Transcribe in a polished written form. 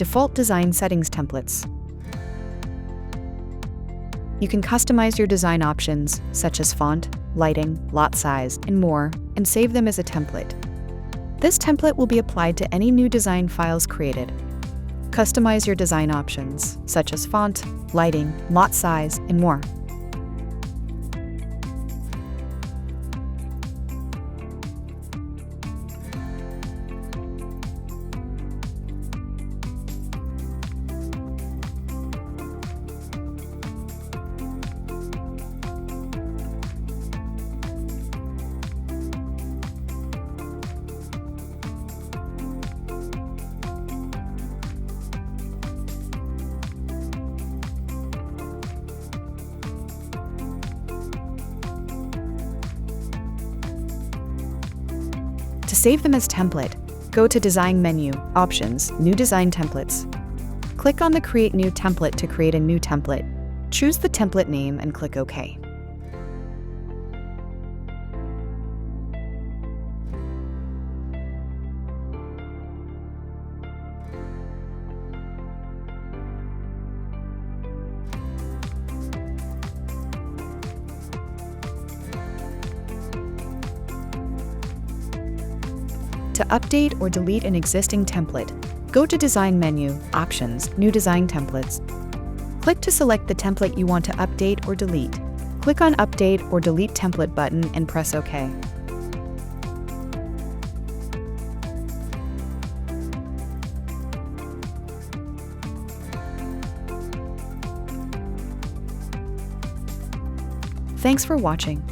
Default design settings templates. You can customize your design options, such as font, lighting, lot size, and more, and save them as a template. This template will be applied to any new design files created. Customize your design options, such as font, lighting, lot size, and more. To save them as template, go to Design menu, Options, New Design Templates. Click on the Create New Template to create a new template. Choose the template name and click OK. To update or delete an existing template, go to Design menu, Options, New Design Templates. Click to select the template you want to update or delete. Click on Update or Delete Template button and press OK. Thanks for watching.